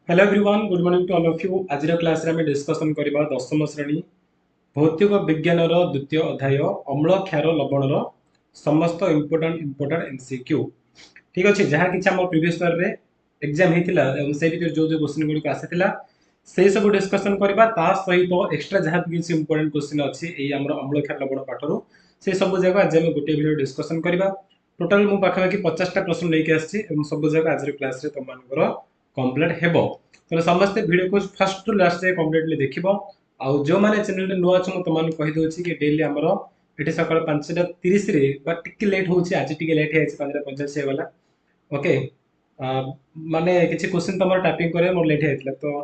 Hello everyone, good morning to all of you. आज class रे हमें डिस्कशन करबा दशम श्रेणी भौतिक विज्ञान द्वितीय अध्याय अम्ल क्षार लवण समस्त इंपोर्टेंट एमसीक्यू। ठीक अच्छे जहाँ कि प्रीवियस ईयर रे एग्जाम होता से जो जो क्वेश्चन गुड़िक आसाला से सब डिस्कसन करबा ता सहित एक्स्ट्रा जहाँ भी किसी इंपोर्टेंट क्वेश्चन अच्छी अम्ल क्षार लवण पाठर से सब जगह आज आम गोटे भिडियो डिस्कसन करबा। टोटाल मु पाखापाखि 50टा प्रश्न लेके आसी सब जगह आज क्लास रे तुम कंप्लीट हेबो। तो समस्ते वीडियो को फर्स्ट टू लास्ट जाए कंप्लीटली देखिबो। आउ जो माने चैनल रे नुआ छ म तुमन कहि दोछि कि डेली हमरो एठी सकाळ 5:30 रे बा टिके लेट होछि, आज टिके लेट है 5:85 हे वाला। ओके माने किछि क्वेश्चन तमरो टाइपिंग करे मोर लेट हेतला तो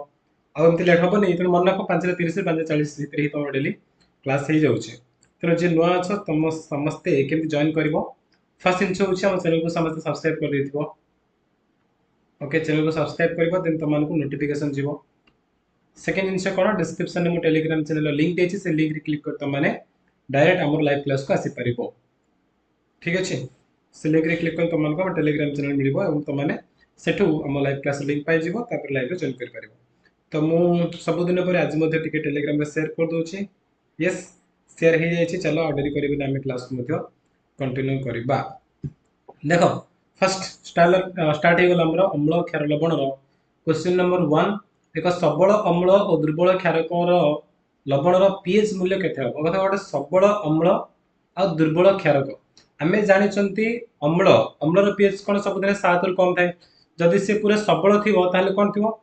आउ एमति लेट हबो नै। तो मन रखो 5:30 से 5:40 भीतर ही तमरो डेली क्लास हे जाउछि। तो जे नुआ छ तुम समस्ते केमति जॉइन करबो। फर्स्ट जिंस होछि हम चैनल को समस्त सब्सक्राइब कर देथिबो। ओके चैनल को सब्सक्राइब करबो देन तुमनको नोटिफिकेशन जीवो। सेकेंड जिनस कौन डिस्क्रिप्शन में टेलीग्राम चैनल लिंक देछि से लिंक रे क्लिक कर तुम माने डायरेक्ट हमर लाइव क्लास को आसी परिबो। ठीक अछि से लिंक रे क्लिक कर तुमनको टेलीग्राम चैनल मिलिबो एवं तुम माने सेठू हम लाइव क्लास लिंक पाइ जीवो तापर लाइव रे जॉइन कर परिबो। तो मु सब दिन पर आज मध्ये टिके टेलीग्राम में शेयर कर दोछि। यस शेयर हे जाइछि। चलो ऑर्डर करिबे हम क्लास मध्ये कंटिन्यू करबा। देखो फर्स्ट स्टार्ट हो गला हमरो अम्ल क्षार लवण क्वेश्चन नंबर 1। एक सबल अम्ल और दुर्बल क्षारकर लवणर पीएच मूल्य केते हो। अर्थात गोटे सबल अम्ल आ दुर्बल क्षारक आमे जानिचंती अम्ल अम्लर पीएच कोन सबुदिने 7 रु कम थाए। जदि से पूरा सबल थिवो ताले कोन थिवो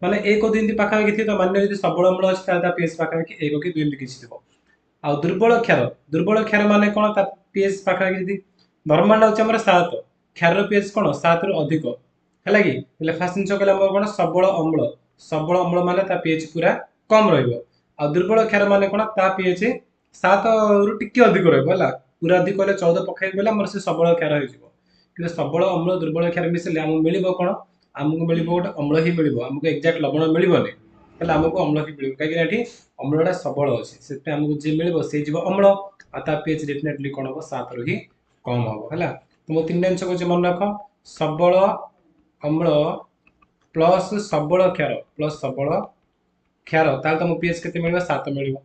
माने 1 2 3 पाखा कि तो माने यदि सबल अम्ल अछि ताले पीएच पाखा कि 1 कि 2 किछि थिवो। आ दुर्बल क्षार माने कोन ता पीएच पाखा कि यदि नॉर्मल होछि हमर 7 क्षार पीएच कोन 7 रु अधिक हैला कि ले फास्ट जिंस कहला हमर कोन सबल अम्ल माने ता पीएच पूरा कम रहइबो। आ दुर्बल क्षार माने कोन ता पीएच 7 रु टिके अधिक रहइबो हैला। पूरा अधिक कहले 14 पखाइ बेला हमर से सबल क्षार होई जिवो। कि सबल अम्ल दुर्बल क्षार मिसले हम मिलिबो कोन हमकु मिलिबो गोटे अम्ल ही मिलिबो। हमकु एग्जैक्ट लवण मिलिबोनी हैला हमकु अम्ल ही मिलिबो काकि एठी अम्लटा सबल अछि सेते हमकु जे मिलिबो से जिवो अम्ल आ ता पीएच डेफिनेटली कोन हो 7 रु ही कम हो हैला। तो मो तीन आंसर को जे मन रखो सबल अम्ल प्लस सबल क्षार ताल तुम पीएच केते मिलबो 7 मिलबो।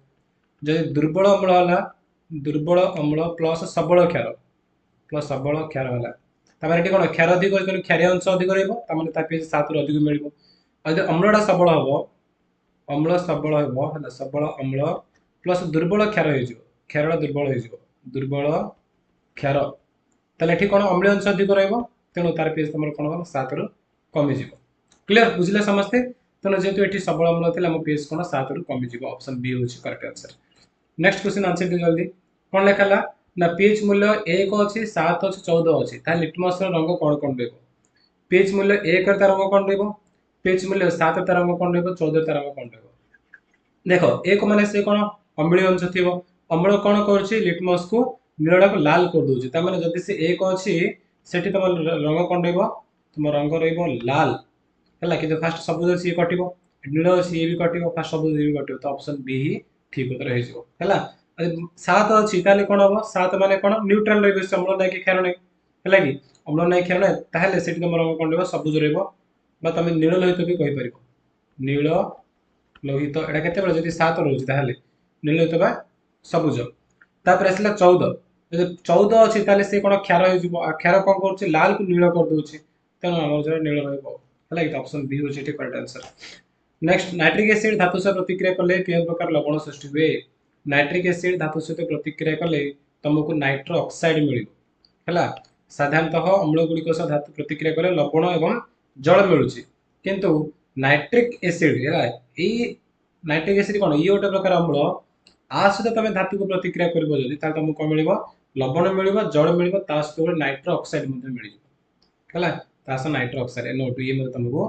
जदि दुर्बल अम्ल हला दुर्बल अम्ल प्लस सबल क्षार हला तामे एठी कोन क्षार अधिक होय क्षार अंश अधिक रहइबो ता माने ता पीएच 7 रु अधिक मिलबो। आ जे अम्लटा सबल हबो अम्ल सबल हबो हला सबल अम्ल प्लस दुर्बल क्षार होय जिवो क्षारटा दुर्बल होय जिवो दुर्बल क्षार ताले एठी कोन अम्ल अंश अधिक रहइबो तेनु तार पीएच तमर कोन हो 7 रु कमी जिवो। क्लियर बुझले समस्ते। तेनु जेतु एठी सबल अम्ल थिला हम पीएच कोन 7 रु कमी जिवो। ऑप्शन बी होछि correct answer. Next question answer दे जल्दी कोन लेखाला ना पीएच मूल्य 1 अछि 7 अछि 14 अछि ता लिटमस रंग कोन कोन देबो। पीएच मूल्य 1 तार रंग कोन देबो पीएच मूल्य 7 तार रंग कोन देबो 14 तार रंग कोन देबो। देखो 1 माने से कोन अम्लीय अंश थिबो अम्ल कोन करछि लिटमस को नीलडा को लाल कर दोछि ता माने जदि से 1 अछि सेठी तुम रंग कोन देबो तुम रंग रहइबो लाल हैला कि फास्ट सबुज अछि कटिबो नील अछि ये भी कटिबो फास्ट सबुज ये भी कटिबो। तो ऑप्शन बी ही ठीक उत्तर हे जिवो हैला। 7 अछि ताले कोन हबो 7 माने कोन न्यूट्रल रहइबो से अम्ल नै कि क्षार नै हैला कि अम्ल नै क्षार नै ताहले सेठी तुम रंग कोन देबो सबुज रहइबो बा तुम नील लोहित भी कहि परिबो नील लोहित एटा केते बेले जदि 7 रहउछि ताहले नील लोहित बा सबुज। तापर आसला 14 जदि 14 अछि ताले से कोन क्षार हो जिवो आ क्षार कोन करछि लाल को नील कर दोछि तेनु हमर जे नील रहइबो हैला कि ऑप्शन बी होछि ठीक correct answer. Next nitric acid धातु से प्रतिक्रिया कले के प्रकार लवण सृष्टि हुए। नाइट्रिक एसिड धातु सहित प्रतिक्रिया कले तुमको नाइट्रो ऑक्साइड मिलिबो हैला। साधारणतः अम्ल गुड़िक सह धातु प्रतिक्रिया कले लवण एवं जल मिलुछि किंतु नाइट्रिक एसिड हैला ए नाइट्रिक एसिड कोन ई ओटे प्रकार अम्ल आ सहित तमे धातु को प्रतिक्रिया करबो जदि ता तुमको कोन मिलिबो लवण मिलिबो जल मिलिबो ता सहित नाइट्रो ऑक्साइड मध्ये मिलिबो हैला। ता सह नाइट्रो ऑक्साइड NO2 ये मध्ये तुमको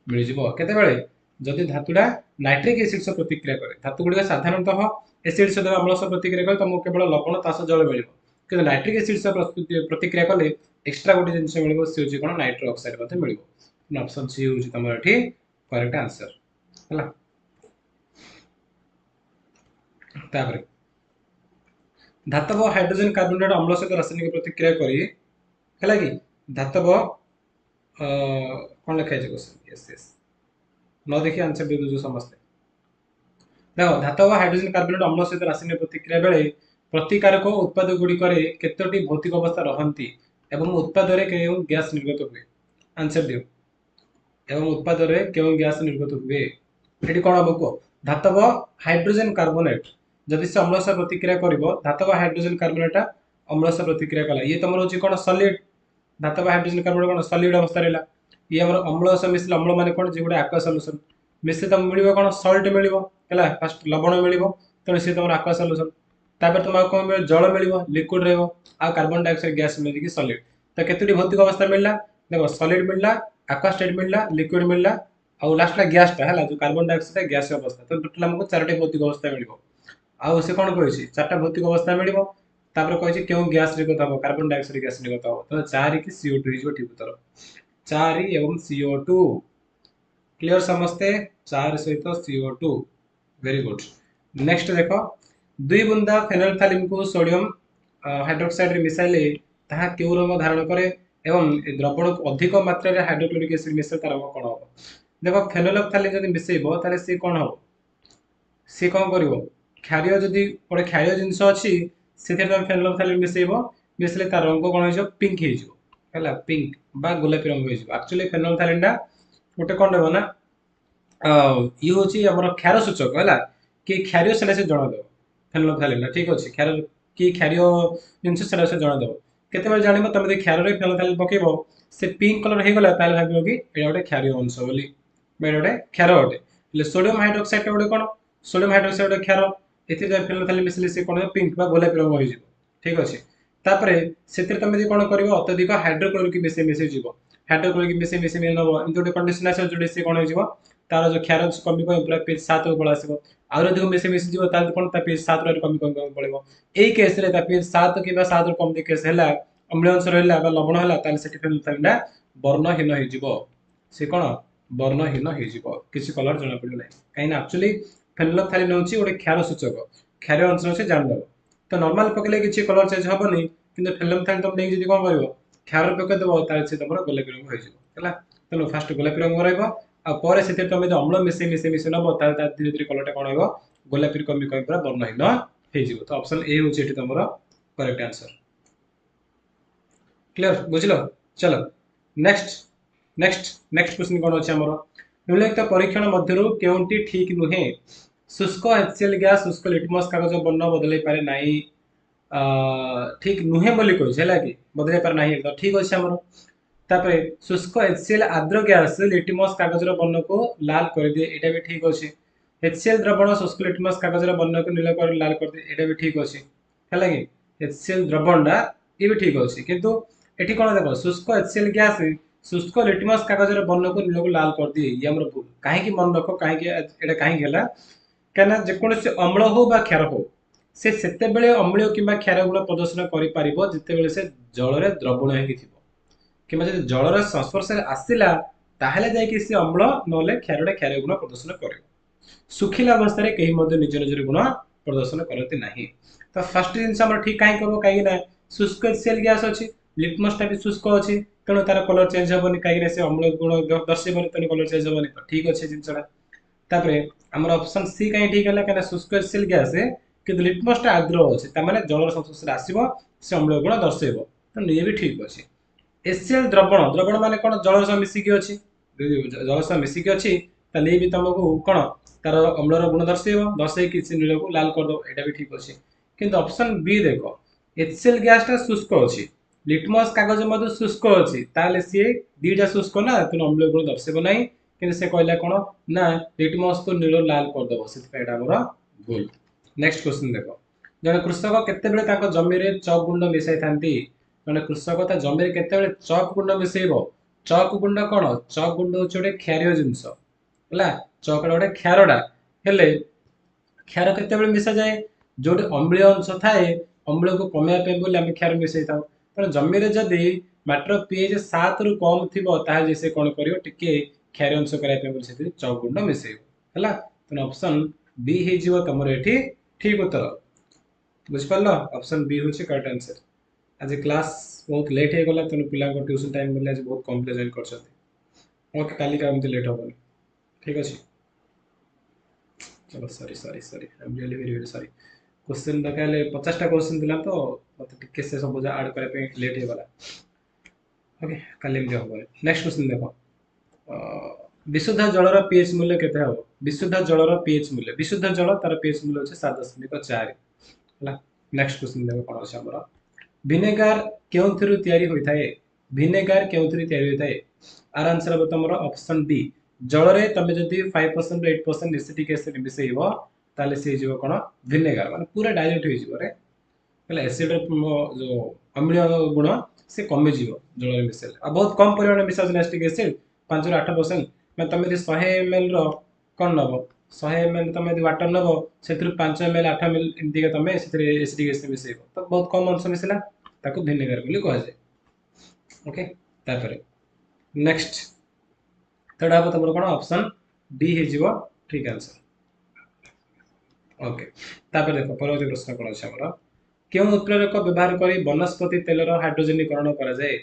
मिलि जिवो केते बेले जदि धातुडा नाइट्रिक एसिड सह प्रतिक्रिया करे। धातु गुडी साधारणतः एसिड सहित अम्ल सह प्रतिक्रिया करे तुमको केवल लवण ता सह जल मिलिबो किंतु नाइट्रिक एसिड सह प्रतिक्रिया कले एक्स्ट्रा गोटे जिंस मिलिबो से होछि कोन नाइट्रो ऑक्साइड मध्ये मिलिबो। ऑप्शन सी होछि तमरा एठी करेक्ट आंसर हैला। तापर धातव हाइड्रोजन कार्बोनेट अम्ल सहित रासायनिक प्रतिक्रिया करी हैला कि धातव कोन लिखा छै क्वेश्चन यस यस न देखि आंसर दे दो समस्त। देखो धातव हाइड्रोजन कार्बोनेट अम्ल सहित रासायनिक प्रतिक्रिया बेले प्रतिकारक उत्पाद गुड़िक केतोटी भौतिक अवस्था रहती एवं उत्पाद केउं गैस निर्गत हुए। आंसर दियो एवं उत्पाद केउं गैस निर्गत हुए। एटी कोन हबो को धातव हाइड्रोजन कार्बोनेट जदि से अम्ल सह प्रतिक्रिया करिवो धातव हाइड्रोजन कार्बोनेट अम्ल सह प्रतिक्रिया कला ये तमर होची कोन सॉलिड धातव हाइड्रोजन कार्बोनेट कोन सॉलिड अवस्था रहला ये हमर अम्ल सह मिसले अम्ल माने कोन जे गुडा एक्वा सॉल्यूशन मिसले तम मिलिबो कोन सॉल्ट मिलिबो हला फर्स्ट लवण मिलिबो त से तमर एक्वा सॉल्यूशन तापर तुम कोन मिल जल मिलिबो लिक्विड रहबो आ कार्बन डाइऑक्साइड गैस मिलि कि सॉलिड त केतुडी भौतिक अवस्था मिलला देखो सॉलिड मिलला एक्वा स्टेट मिलला लिक्विड मिलला आ लास्ट ला गैस टा हला जो कार्बन डाइऑक्साइड गैस अवस्था तो टोटल हमको चारटी भौतिक अवस्था मिलिबो आ से कोन कहैछि चारटा भौतिक अवस्था मिलिबो तापर कहैछि केउ गैस निर्गत हबो कार्बन डाइऑक्साइड गैस निर्गत हबो तो 4 कि CO2 हिजो ठीक उत्तर 4 एवं CO2 क्लियर समझते 4 सहित CO2 वेरी गुड। नेक्स्ट देखो दुई बुंदा फेनोल्फथालीन को सोडियम हाइड्रोक्साइड रे मिसाइले ताहा केउ रंग धारण करे एवं ए द्रवण को अधिक मात्रा रे हाइड्रोक्लोरिक एसिड मिसाइल तार रंग कोन हबो। देखो फेनोल्फथालीन जदि मिसेइबो ताले से कोन हबो सी कौन करिवो क्षारीय जदि गोटे क्षारीय जिंस अछि सेथे तुम फेनोल्फथालीन मिसेइबो मिसले तार रंग कोन होइजो पिंक हेइजो हला पिंक बा गोलापी रंग होइजो एक्चुअली फेनोल्फथालीन टा गोटे कोन देबो ना ये होची हमर क्षार सूचक हला कि क्षारीय सेला से जणा देबो फेनोल्फथालीन ठीक अछि क्षार कि क्षारीय जिंस सेला से जणा देबो केते बेल जानिबो तमे दे क्षार रे फेनोल्फथालीन पकेबो से पिंक कलर हे गला ताले भाबियो कि एटा गोटे क्षारीय अंश बोली बे गोटे क्षार अटे ले सोडियम हाइड्रोक्साइड गोटे कोन सोडियम हाइड्रोक्साइड गोटे क्षार एथि जे फेनोल्फथालीन मिसले से कोन पिंक बा गोलापी रंग होई जिवो ठीक अछि तापरे सेतिर तमे जे कोन करिवो अत्यधिक हाइड्रोक्लोरिक मिसे जिवो हाइड्रोक्लोरिक मिसे नबो एमति गोटे कंडीशन आसे जोडे से कोन होई जिवो तार जो क्षार कमी कमी पूरा पेज 7 को पळ आसीबो आरो अधिक मिसे जिवो ताल कोन ता पेज 7 रे कमी कमी पळेबो एई केस रे ता पेज 7 कि बा 7 रो कम दे केस हैला अम्ल अंश रहला बा लवण हैला ताल सेठी फेनोल्फथालीन वर्णहीन होई जिवो से कोन वर्णहीन होई जिवो किछि कलर जणा पड़ो नै काई ना एक्चुअली फेनोल्फथालीन होची गोटे क्षार सूचक क्षार अंश से जान दबो तो नॉर्मल पकेले किछि कलर चेंज हबोनी किंतु फेनोल्फथालीन तुम नै जदि कोन करिवो क्षार पके देबो ताल से तमरो गोलापी रंग होई जिवो हला तनो फर्स्ट गोलापी रंग रहइबो आ परे सेते तमे जो अम्ल मिसे नबो ताल ता धीरे धीरे कलर टा कोन होइबो गोलापी कमी कमी पूरा वर्णहीन होई जिवो तो ऑप्शन ए होची एठी तमरो करेक्ट आंसर क्लियर बुझलो चलो नेक्स्ट नेक्स्ट नेक्स्ट क्वेश्चन कोन अछि हमरो निम्नलिखित परीक्षण मध्यरु केउंटी ठीक नुहे शुष्क HCl गैस शुष्क लिटमस कागज बर्ण बदलै पारे नाही ठीक नुहे बोली कहै छला कि बदलै पारे नाही एकदम ठीक अछि हमरो तापरे शुष्क HCl आर्द्र गैस लिटमस कागज रो बर्ण को लाल कर दे एटा भी ठीक अछि HCl द्रवण शुष्क लिटमस कागज रो बर्ण को नीला कर लाल कर दे एटा भी ठीक अछि हला कि HCl द्रवण डा ये भी ठीक अछि किंतु एठी कोन देखो शुष्क HCl गैस शुष्क लिटमस कागज रो बर्ण को नीला को लाल कर दिए ये हमर भूल काहे कि मन रखो काहे कि एटा काहे गेला काना जे कोन से अम्ल हो बा क्षार हो से सेते बेले अम्ल किबा क्षार गुण प्रदर्शन करि पारिबो जते बेले से जल रे द्रवण हे कि किबा जे जल रे संस्पर्श आसिला ताहेले जाय कि से अम्ल नले क्षार गुण प्रदर्शन करे सुखिला अवस्था रे कहीं मध्य निज निज गुण प्रदर्शन करते नाही तो फर्स्ट जिंस हमर ठीक काहे करबो काहे ना शुष्क HCl गैस अछि लिटमस टा भी शुष्क अछि तेणु तार कलर चेंज हबनी काहे से अम्ल गुण दर्शेबनी तेणु कलर चेंज हबनी ठीक अछि जिंसडा तापरे हमर ऑप्शन सी काहे ठीक हला काहे शुष्क HCl गैस कि लिटमस टा आर्द्र अछि त माने जल संस्पर्श रे आसीबो से अम्ल गुण दर्शेबो तो ये भी ठीक अछि HCl द्रवण द्रवण माने कोन जल सह मिसी कि अछि जल सह मिसी कि अछि तले भी तुमको कोन तार अम्ल रो गुण दर्शेबो दर्शे कि से नील को लाल कर दो एटा भी ठीक अछि किंतु ऑप्शन बी देखो HCl गैस टा शुष्क अछि लिटमस कागज मधु शुष्क अछि ताले से दीटा शुष्क ना त अम्ल गुण दर्शेबो नाही किंतु से कहला कोन ना लिटमस को नील लाल कर दबो से एटा हमर भूल नेक्स्ट क्वेश्चन देखो जने कृषक केते बेले ताको जमी रे चौक गुंड मिसाई थांती जने कृषक ता जमी रे केते बेले चौक गुंड मिसेइबो चौक गुंड कोन चौक गुंड होछ ओडे क्षारीय जिंस हला चौक गोटे क्षारडा हेले क्षार केते बेले मिसा जाए जोटे अम्लीय अंश थाए अम्ल को कमेया पे बोले हम क्षार मिसई थाउ त जमी रे जदी मात्र pH 7 रु कम थिबो ताहे जे से कोन करियो टिके क्षार अंश कराय पे बोले से चौक गुंड मिसेइबो हला त ऑप्शन बी हे जीवो तमरे एठी ठीक उत्तर बुझ पालो ऑप्शन बी होची करेक्ट आंसर आज क्लास बहुत लेट हे गला तनु पिला को ट्यूशन टाइम मिले आज बहुत कॉम्प्लेक्स जॉइन करछथि ओके काली का हमते लेट होबनी। ठीक अच्छे। चलो sorry sorry sorry I am really very very sorry. Question दरकार 50टा क्वेश्चन दिला तो मत टिके से सब ऐड करे पे लेट हे वाला। ओके काली एमती हम नेक्स्ट क्वेश्चन देखो। विशुद्ध जलर पीएच मूल्य केते हो? विशुद्ध जलर पीएच मूल्य, विशुद्ध जल तार पीएच मूल्य होचे 7.4 हला। नेक्स्ट क्वेश्चन देखो कोन अछि हमरा। विनेगार केउथिरु तयारी होई थाए? विनेगार केउथिरु तयारी होई थाए? आर आंसर अब तमरो ऑप्शन डी। जल रे तमे जदी 5% 8% एसिटिक एसिड मिसेइबो ताले से जीव कोन विनेगार माने पूरा डाइल्यूट होई जीव रे। हला एसिड जो अम्लीय गुण से कमी जीव जल रे मिसेल। आ बहुत कम परिमाण में मिसा एसिटिक एसिड 5 ରୁ 8%। मैं तमे यदि 100 ml रो कोन नबो 100 ml तमे यदि वाटर नबो सेथुर 5 ml 8 ml एमती के तमे सेथुर एसिटिक एसिड मिसेइबो तो बहुत कम अंश मिसला ताको विनेगार बोली कहा जाय। ओके तापर नेक्स्ट थर्ड आप तमरो कोन ऑप्शन डी हे जीवो ठीक आंसर। ओके तापर देखो परवर्ती प्रश्न कोन अछि हमरा। क्यों उत्प्रेरक व्यवहार करी वनस्पति तेलर हाइड्रोजनीकरण करा जाए?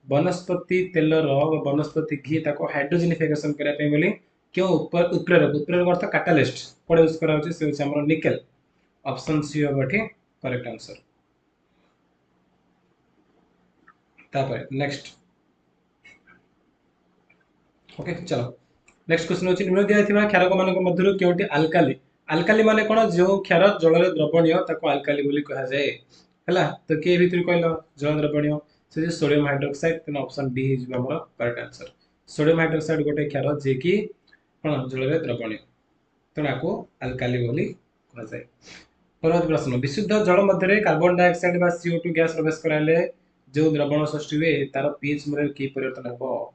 वनस्पति तेलर वनस्पति घी ताको हाइड्रोजनीफिकेशन करा पे बोली क्यों उत्प्रेरक उत्प्रेरक अर्थ कैटलिस्ट कोड यूज करा होची से होची हमर निकेल। ऑप्शन सी होबठी करेक्ट आंसर। तापर नेक्स्ट ओके चलो नेक्स्ट क्वेश्चन होची निम्न दिया थिबा क्षारक मानक मध्यरु केउटी अल्काली? अल्काली माने कोन जो क्षार जल रे द्रवणीय ताको अल्काली बोली कहा जाए हला। तो के भितर कहलो जल द्रवणीय से सोडियम हाइड्रोक्साइड तेन ऑप्शन डी हिज हमर करेक्ट आंसर। सोडियम हाइड्रोक्साइड गोटे क्षार जे कि कोन जल रे द्रवणीय तनाको अल्काली बोली कहा जाए। परवर्ती प्रश्न विशुद्ध जल मध्य रे कार्बन डाइऑक्साइड बा CO2 गैस प्रवेश कराले जो द्रवण सृष्टि हुए तार पीएच मूल्य की परिवर्तन हो?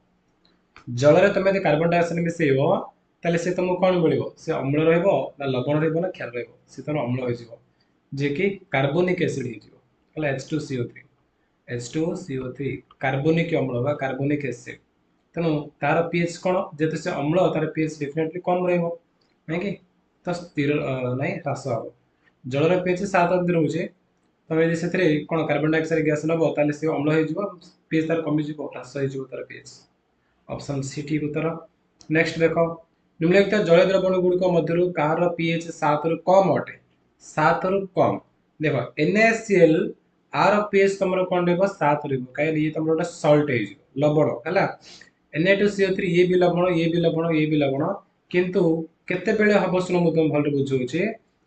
जल रे तमे कार्बन डाइऑक्साइड मिसेइबो ताले से तुमको कोन मिलिबो से अम्ल रहइबो ना लवण रहइबो ना क्षार रहइबो से तनो अम्ल होई जिवो जे कि कार्बनिक एसिड हे जिवो हला H2CO3 H2CO3 कार्बनिक अम्ल बा कार्बनिक एसिड तनो तार पीएच कोन जेते से अम्ल तार पीएच डेफिनेटली कम रहइबो नै कि तो स्थिर नै ह्रास हो। जल रे पीएच 7 अंदर होचे तमे यदि सेथरे कोन कार्बन डाइऑक्साइड गैस नबो ताले से अम्ल होई जिवो पीएच तार कमी जिवो ह्रास होई जिवो तार पीएच। ऑप्शन सी ठीक उत्तर। नेक्स्ट देखो निम्नलिखित जल द्रवण गुड़िक मध्यरु कार पीएच 7 रु कम अटे? 7 रु कम देखो NaCl आर पीएच तमरो कोन रहबो 7 रहबो काहे ये तमरो एक सॉल्ट हे जिवो लवण हला। Na2CO3 ये भी लवण ये भी लवण ये भी लवण किंतु केते बेले हबो सुनो मु तुम भल बुझौचे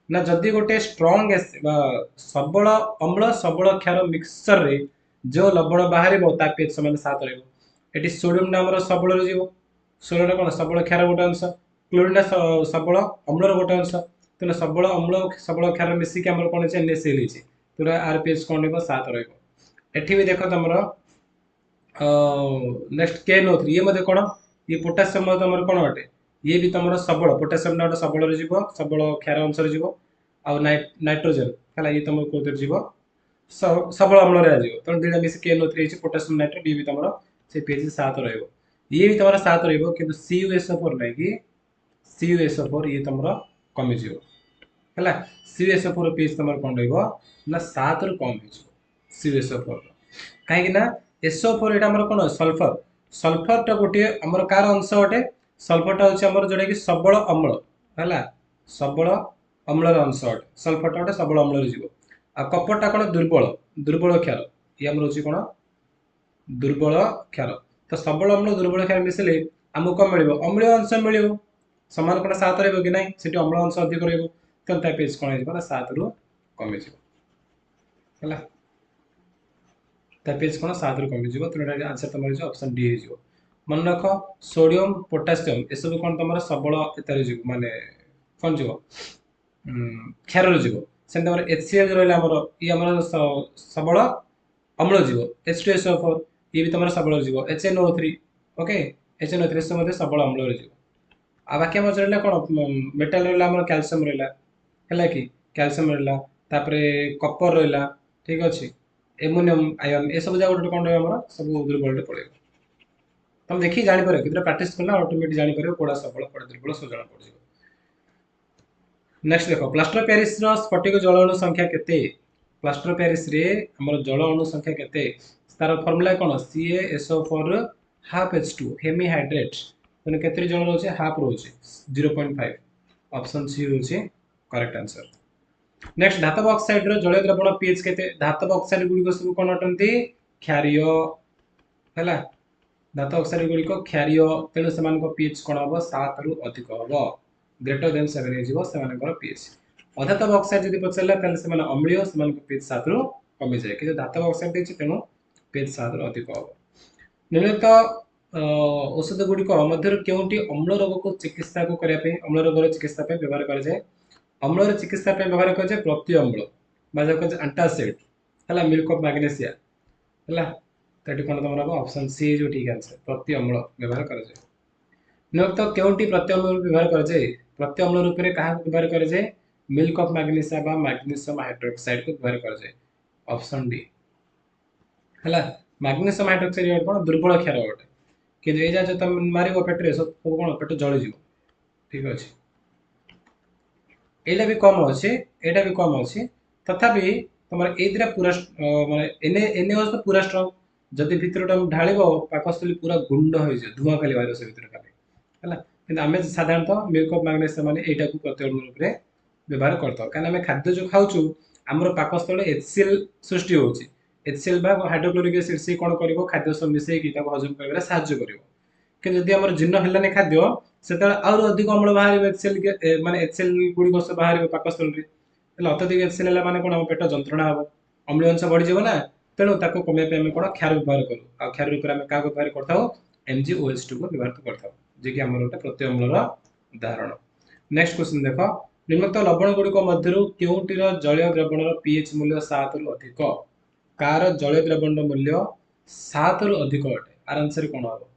ना जदी गोटे स्ट्रांग सबल अम्ल सबल क्षार मिक्सचर रे जो लवण बाहरिबो ता पीएच समान 7 रहबो। एटी सोडियम नामर सबल रे जीवो सोडियम कोन सबल क्षार गोटे अंश क्लोरीन सबल अम्ल रो गोटे अंश तेन सबल अम्ल सबल क्षार मिसी के हमर कोन छै NaCl हिची पूरा आरपीएच कोन रहबो 7 रहबो। एठी भी देखो तमरो नेक्स्ट KNO3 ये मध्ये कोन ये पोटेशियम तमर कोन अटे ये भी तमरो सबल पोटेशियम ना सबल रे जीवो सबल क्षार अंश रे जीवो आ नाइट्रोजन हला ये तमर कोते जीवो सबल अम्ल रे जीवो तो दिना मिसी KNO3 हिची पोटेशियम नाइट्रेट ये भी तमरो से पीएच 7 रहइबो ये भी तमरो 7 रहइबो किंतु CuSO4 नै कि CuSO4 ये तमरो कमी जीवो हला। CuSO4 पीएच तमरो कोन रहइबो ना 7 रु कम हिजो CuSO4 काहे कि ना SO4 एटा हमर कोन सल्फर सल्फर टा गोटे हमर कार अंश अटे सल्फर टा होची हमर जोडा कि सबल अम्ल हला सबल अम्ल र अंश अटे सल्फर टा गोटे सबल अम्ल रे जीवो आ कपर टा कोन दुर्बल दुर्बल क्षार ये हमर होची कोन दुर्बल क्षार तो सबल अम्ल दुर्बल क्षार मिसले हमको कम मिलिबो अम्लीय अंश मिलिबो समान कोन 7 रहबो कि नै सेठी अम्ल अंश अधिक रहबो तो ता पेज कोन हिजबो ना 7 रु कमी जिवो हला पेज कोन 7 रु कमी जिवो तो आंसर तमर जे ऑप्शन डी हे जिवो। मन रखो सोडियम पोटेशियम ए सब कोन तमर सबल एतारे जिवो माने कोन जिवो क्षार रे जिवो से तमर HCl रहला हमर ई हमर सबल अम्ल जिवो H2SO4 ये भी तमर सबल जिवो HNO3 ओके HNO3 से मध्ये सबल अम्ल रे जिवो आ बाकी हमर रहला कोन मेटल रहला हमर कैल्शियम रहला हला कि कैल्शियम रहला तापरे कॉपर रहला ठीक अछि एमोनियम आयन ए सब जागो कोन रे हमर सब दुर्बल रे पड़े तुम देखि जानि पारे कितरा प्रैक्टिस करना ऑटोमेटिक जानि पारे कोडा सबल कोडा दुर्बल सब जाना पड़ जिवो। नेक्स्ट देखो प्लास्टर पेरिस रो स्फटिक जल अणु संख्या केते? प्लास्टर पेरिस रे हमर जल अणु संख्या केते तार फार्मूला कोन CaSO4 half H2 hemihydrate तेणु केतरी जल रोचे हाफ रोचे 0.5 ऑप्शन सी रोचे करेक्ट आंसर। नेक्स्ट धातव ऑक्साइड रो जलीय द्रवण पीएच केते धातव ऑक्साइड गुडी को सब कोन अटंती क्षारीय हैला धातव ऑक्साइड गुडी को क्षारीय तेणु समान को पीएच कोन हबो 7 रु अधिक हबो ग्रेटर देन 7 हे जीवो समान को पीएच अधातव ऑक्साइड जदी पचला तले समान अम्लीय समान को पीएच 7 रु कमी जाय कि धातव ऑक्साइड देछि तेणु पीएच 7 रु अधिक हबो। निम्नलिखित औषध गुडी को मध्य केउंटी अम्ल रोग को चिकित्सा को करिया पे अम्ल रोग रो चिकित्सा पे व्यवहार कर जाय अम्ल रो चिकित्सा पे व्यवहार कर जाय प्रति अम्ल बाजा को एंटासिड हला मिल्क ऑफ मैग्नीशिया हला तटी कोन तमरा ऑप्शन सी जो ठीक आंसर प्रति अम्ल व्यवहार कर जाय। निम्नलिखित केउंटी प्रति अम्ल व्यवहार कर जाय प्रति अम्ल रूप रे कहा व्यवहार कर जाय मिल्क ऑफ मैग्नीशिया बा मैग्नीशियम हाइड्रोक्साइड को व्यवहार कर जाय ऑप्शन डी हला मैग्नीशियम हाइड्रोक्साइड कोन दुर्बल क्षार अटे कि ए जा जो तुम मारिबो पेटरे सब कोन पेट जळि जीवो ठीक अछि एला भी कम अछि एटा भी कम अछि तथापि तमर ए दिरा पूरा माने एने एने तो पूरा स्ट्रांग जदि भितर टम ढालिबो पाकस्थली पूरा गुंड होई जे धुआं खाली बाहर से भितर खाली हला किंतु हमें साधारणतः मिल्क ऑफ मैग्नीशियम माने एटा को प्रत्यय रूप रे व्यवहार करतो कारण हमें खाद्य जो खाउछु हमर पाकस्थले HCl सृष्टि होछि HCl बा हाइड्रोक्लोरिक एसिड से कोन करिवो खाद्य सब मिसै कि ताको हजम करबा सहायता करिवो कि जदि हमर जीर्ण हेलाने खाद्य सेता और अधिक अम्ल बाहर HCl माने HCl गुडी को से बाहर पाकस्थल रे हला अत्यधिक HCl हला माने कोन पेट जंत्रणा हबो अम्ल अंश बढ़ी जेबो ना तेणु ताको कमे पे हम कोन क्षार व्यवहार करू आ क्षार रूप रे हम का व्यवहार करथाओ MgOH2 को व्यवहार करथाओ जे कि हमर ओटा प्रति अम्ल रो उदाहरण। नेक्स्ट क्वेश्चन देखो निम्नलिखित लवण गुडी को मध्यरु केउंटीर जलीय द्रवण रो pH मूल्य 7 रु अधिक कार जलीय द्रवण रो मूल्य 7 रु अधिक अटे आर आंसर कोन हबो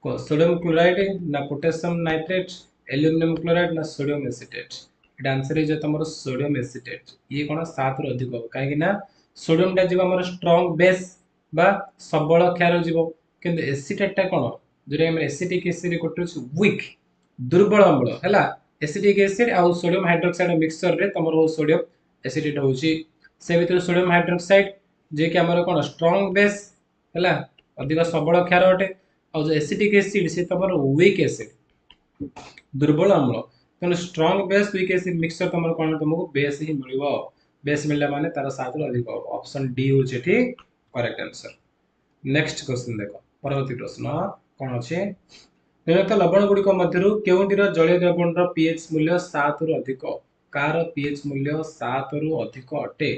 को सोडियम क्लोराइड ना पोटेशियम नाइट्रेट एल्युमिनियम क्लोराइड ना सोडियम एसीटेट एटा आंसर है जे तमरो सोडियम एसीटेट ये कोन 7 रु अधिक हो काहे कि ना सोडियम टा जीव हमर स्ट्रांग बेस बा सबल क्षार जीव किंतु एसीटेट टा कोन जरे हम एसिटिक एसिड कोटुछ वीक दुर्बल अम्ल हैला एसिटिक एसिड आ सोडियम हाइड्रोक्साइड मिक्सचर रे तमरो सोडियम एसिटेट होउची से भीतर सोडियम हाइड्रोक्साइड जे कि हमर कोन स्ट्रांग बेस हैला अधिक सबल क्षार अटे और जो एसिटिक एसिड से तमरो वीक एसिड दुर्बल अम्ल तने strong base weak acid mixture तमरो कोन तुमको बेस ही मिलिबो बेस मिलला माने तार 7 रु अधिक ऑप्शन डी हो जे ठीक करेक्ट आंसर। नेक्स्ट क्वेश्चन देखो परवर्ती प्रश्न कोन अछि निम्नलिखित लवण गुडी को मध्यरु केउंटीर जलीय द्रवण रो pH मूल्य 7 रु अधिक कार pH मूल्य 7 रु अधिक अटे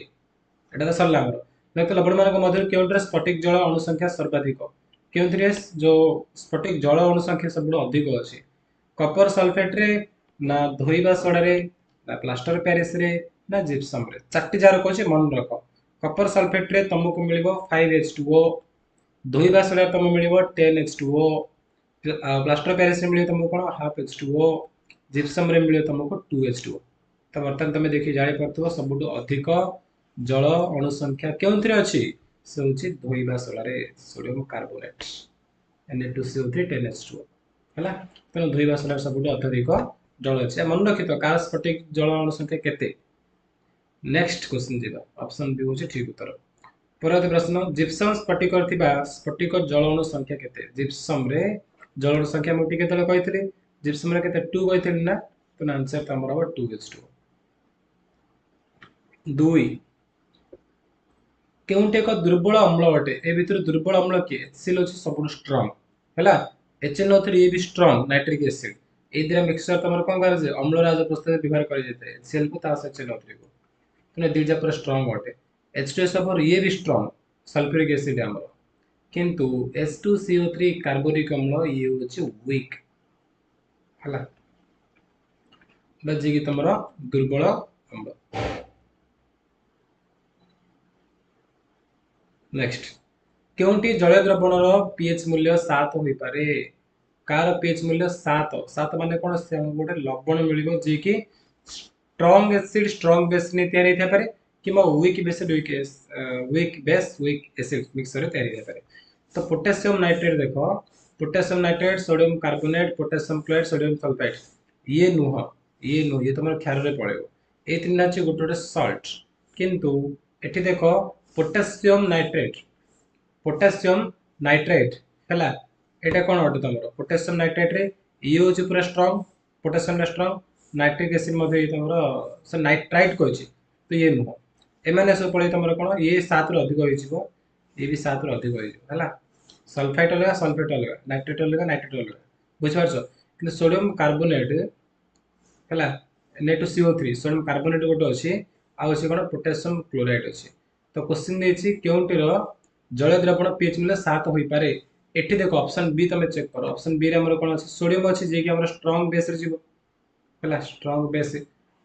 एटा तो सरला हमर निम्नलिखित लवण मान को मध्यरु केउंटीर स्फटिक जल अणु संख्या सर्वाधिक केउंटीर जो स्फटिक जल अणु संख्या सबडो अधिक अछि कॉपर सल्फेट रे ना धोइबा सोडा रे ना प्लास्टर पेरिस रे ना जिप्सम रे चारटी जार कहछि मन रखो कॉपर सल्फेट रे तुमको मिलिबो 5H2O धोइबा सोडा तुमको मिलिबो 10H2O प्लास्टर पेरिस रे मिलियो तुमको कोन हाफ H2O जिप्सम रे मिलियो तुमको 2H2O तो वर्तमान तुम देखि जानि परथबो सबटु अधिक जल अणु संख्या केउंतरे अछि से होछि धोइबा सोडा रे सोडियम कार्बोनेट Na2CO3 10H2O हला तो धोइबा सोडा सबटु अत्यधिक जल अछि मन रखि तो कार स्फटिक जल अणु संख्या केते। नेक्स्ट क्वेश्चन दिबा ऑप्शन बी होछि ठीक उत्तर। परवर्ती प्रश्न जिप्सम स्फटिक थिबा स्फटिक जल अणु संख्या केते जिप्सम रे जल अणु संख्या मोटी केते कहितली जिप्सम रे केते 2 कहितली ना तो आंसर त हमर हो 2H2 2 केउंटे एक दुर्बल अम्ल अटे ए भीतर दुर्बल अम्ल के HCl अछि सबु स्ट्रांग हैला HNO3 ये भी strong nitric acid A Indira mixture तमर कोन कर जे अम्ल राज प्रस्ताव व्यवहार कर जेते HCl को ता HNO3 को तने दिजा पर स्ट्रांग अटे H2SO4 ये भी स्ट्रांग सल्फ्यूरिक एसिड हमर किंतु H2CO3 कार्बोनिक अम्ल ये होछि वीक हला बजे कि तमरा दुर्बल अम्ल। नेक्स्ट केउंटी जलीय द्रवण रो pH मूल्य 7 होई पारे कार pH मूल्य 7 7 माने कोन से हम गोटे लवण मिलिबो जे कि स्ट्रांग एसिड स्ट्रांग बेस ने तयारी थे पारे keema weak base weak acid mixture तयारी थे पारे तो पोटेशियम नाइट्रेट देखो potassium nitrate sodium carbonate potassium chloride sodium sulphate ये ये तमर क्षार रे पळेबो ए तीनटा छै गोटे सॉल्ट किंतु एठी देखो पोटेशियम नाइट्रेट हैला एटा कौन अटे तुम पोटेशियम नाइट्रेट रे ये हूँ पूरा स्ट्रंग पोटेशियम स्ट्रंग नाइट्रिक एसिड तुम से नाइट्राइट कही तो ये नुह एम सब पड़े तुम कौन ये 7 रु अधिक हो ये भी 7 रु अधिक है सल्फाइट अलग सल्फेट अलग नाइट्रेट अलग नाइट्रेट अलग बुझिपार कि सोडियम कार्बोनेट है Na2CO3 सोडियम कार्बोनेट गोटे अच्छी आउे कौन पोटेशियम क्लोराइड अच्छी तो क्वेश्चन देती केउंटीर जल द्रवण पीएच मिले 7 हो पारे एठी देखो ऑप्शन बी तुम चेक कर ऑप्शन बी रे हमर कोन अछि सोडियम अछि जे कि हमर स्ट्रांग बेस रे जीवो हला स्ट्रांग बेस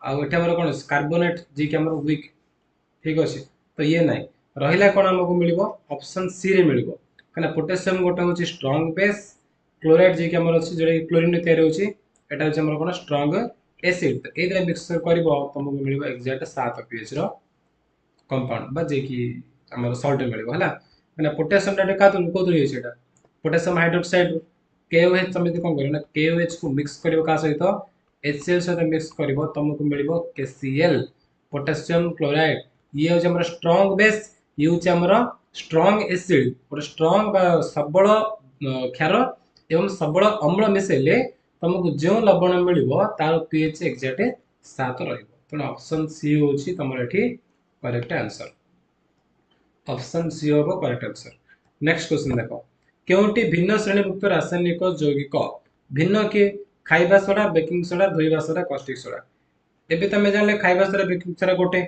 आ एठी हमर कोन कार्बोनेट जे कि हमर वीक ठीक अछि तो ये नाही रहिला कोन हमको मिलिबो ऑप्शन सी रे मिलिबो कना पोटेशियम गोटे होछि स्ट्रांग बेस क्लोराइड जे कि हमर अछि जे क्लोरीन रे तयार होछि एटा होछि हमर कोन स्ट्रांग एसिड तो एदरे मिक्स करबो तुमको मिलिबो एग्जैक्ट 7 पीएच रो कंपाउंड बा जे कि हमर सॉल्ट मिलिबो हला कना पोटेशियम डाटा का तो को तो सेटा पोटेशियम हाइड्रोक्साइड KOH समिति कोन करियो ना KOH को मिक्स करियो का सहित HCl सहित मिक्स करियो तुमको मिलिबो KCl पोटेशियम क्लोराइड ये हो हमर स्ट्रांग बेस ये हो हमर स्ट्रांग एसिड और स्ट्रांग बा सबल क्षार एवं सबल अम्ल मिसेले तुमको जो लवण मिलिबो तार pH एग्जैक्ट 7 रहइबो तो ऑप्शन सी होची तमर एठी करेक्ट आंसर ऑप्शन सी होबो करेक्ट आंसर नेक्स्ट क्वेश्चन देखो केउंटी भिन्न श्रेणीभुक्त रासायनिक यौगिक भिन्न के खाइबा सोडा बेकिंग सोडा धोइबा सोडा कास्टिक सोडा एबे तमे जानले खाइबा सोडा बेकिंग सोडा गोटे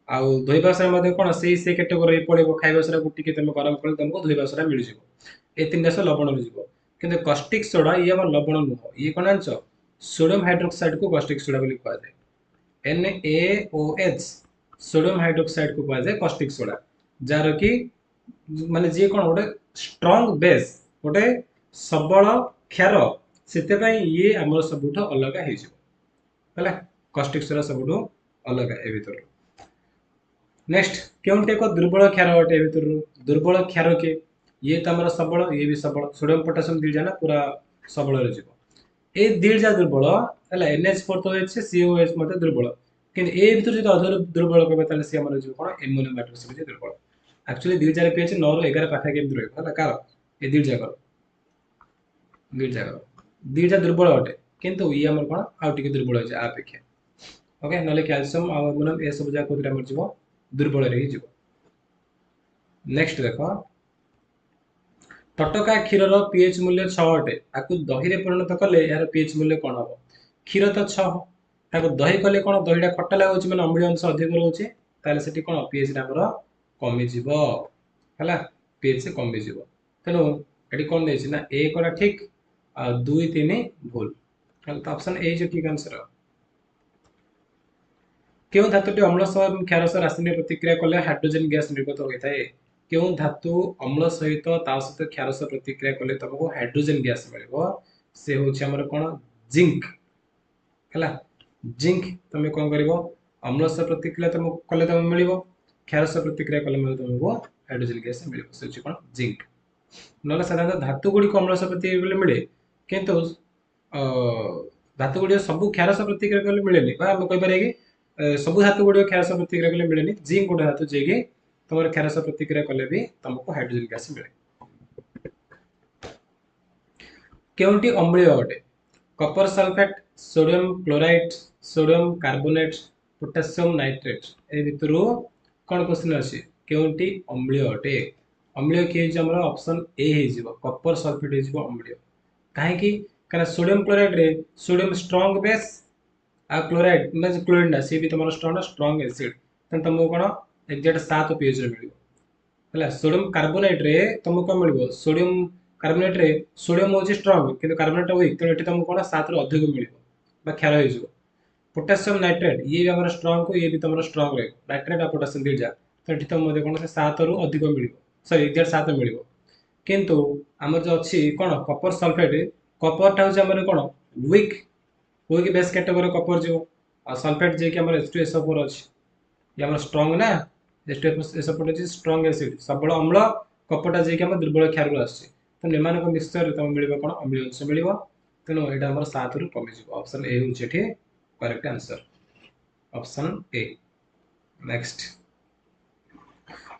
आउ धोइबा सोडा मध्ये कोन से कैटेगरी पड़िबो खाइबा सोडा गुटी के तमे गरम कर तुमको धोइबा सोडा मिल जिवो ए तीन देश लवण मिल जिवो किंतु कास्टिक सोडा ये हमर लवण नुह ये कोन आंसर सोडियम हाइड्रोक्साइड को कास्टिक सोडा बोली कहै जाय NaOH सोडियम हाइड्रोक्साइड को कहै जाय कास्टिक सोडा जार की माने जे कोन गोटे स्ट्रांग बेस गोटे सबल क्षार सेते पई ये हमर सबुठ अलग हे जिवो हला कास्टिक सोडा सबुठ अलग ए भीतर नेक्स्ट केउंटे को दुर्बल क्षार अटे भीतर दुर्बल क्षार के ये त हमर सबल ये भी सबल सोडियम पोटेशियम दिल जाना पूरा सबल रे जिवो ए दिल जा दुर्बल हला NH4 तो है COH मते दुर्बल किन ए भीतर जे अधर दुर्बल कहबे ताले से हमर जिवो कोन एमोनियम नाइट्रेट से दुर्बल एक्चुअली दिल जार pH 9 ରୁ 11 पाखा केम रहइबो हला कार ए दिल जाकर दिल जा दुर्बल अटे किंतु ये हमर कोन आउ टिके दुर्बल होय आ अपेक्षा ओके नले कैल्शियम आ एमोनियम ए सब जा कोतरे हमर जिवो दुर्बल रही जिवो नेक्स्ट देखो टटका क्षीर रो pH मूल्य 6 अटे आकु दही रे परिणत कले यार pH मूल्य कोन हबो क्षीर तो 6 ताको दही कले कोन दहीटा खट्टा लागोछि माने अम्लीय अंश अधिक रहउछि ताले सेठी कोन pH रा हमर कमी जीवो हला pH से कमी जीवो तेनु एटी कोन देछि ना ए कोरा ठीक आ 2 3 भूल हल तो ऑप्शन ए जो ठीक आंसर केउ धातुटी अम्ल सह एवं क्षार सह रासायनिक प्रतिक्रिया कले हाइड्रोजन गैस निर्गत होइताए केउ धातु अम्ल सहित ता सहित क्षार सह प्रतिक्रिया कले तुमको हाइड्रोजन गैस मिलबो से होछि हमर कोन जिंक हला जिंक तमे कोन करबो अम्ल सह प्रतिक्रिया तुमको कले तुम मिलबो क्षार सह प्रतिक्रिया कले मिल तुमको हाइड्रोजन गैस मिलबो से होछि कोन जिंक नले साधारण धातु गुडी को अम्ल सह प्रतिक्रिया मिले किंतु धातु गुडी सब क्षार सह प्रतिक्रिया कले मिलेनी बा हम कहि पारे कि सब धातु गुडी क्षार सह प्रतिक्रिया कले मिलेनी जिंक गुडी धातु जे कि तमर क्षार सह प्रतिक्रिया कले भी तुमको हाइड्रोजन गैस मिले केउंटी अम्लीय अटे copper sulphate sodium chloride sodium carbonate potassium nitrate ए भितरु कोन क्वेश्चन अछि केउंटी अम्लीय अटे अम्लीय के जे हमर ऑप्शन ए हे जिवो कॉपर सल्फेट हे जिवो अम्लीय काहे कि कारण सोडियम क्लोराइड रे सोडियम स्ट्रांग बेस आ क्लोराइड मतलब क्लोरीन ना सी भी तमरो स्ट्रांग एसिड तन तुमको कोन एग्जैक्ट 7 pH रे मिलिबो हला सोडियम कार्बोनेट रे तुमको मिलिबो सोडियम कार्बोनेट रे सोडियम होची स्ट्रांग किंतु कार्बोनेट वीक तो एठी तुमको कोन 7 रो अधिक मिलिबो बा क्षार हो जिवो पोटेशियम नाइट्रेट ये भी हमर स्ट्रांग को ये भी तमरो स्ट्रांग रे नाइट्रेट आ पोटेशियम दिल जा तो एठी तुम मध्ये कोन से 7 रो अधिक मिलिबो सॉरी एग्जैक्ट 7 मिलिबो किंतु हमर जो अछि कोन कॉपर सल्फेट कॉपर टा होची हमर कोन weak weak base category copper जो आ सल्फेट जे कि हमर H2SO4 अछि ये हमर स्ट्रांग ना H2SO4 अछि स्ट्रांग एसिड सबल अम्ल कॉपर टा जे कि हमर दुर्बल क्षार रो अछि तो निमान को मिक्सचर तम मिलिबो कोन अम्लीय अंश मिलिबो तेनो एटा हमर 7 रु कमी जिवो ऑप्शन ए होची एठी correct answer option A next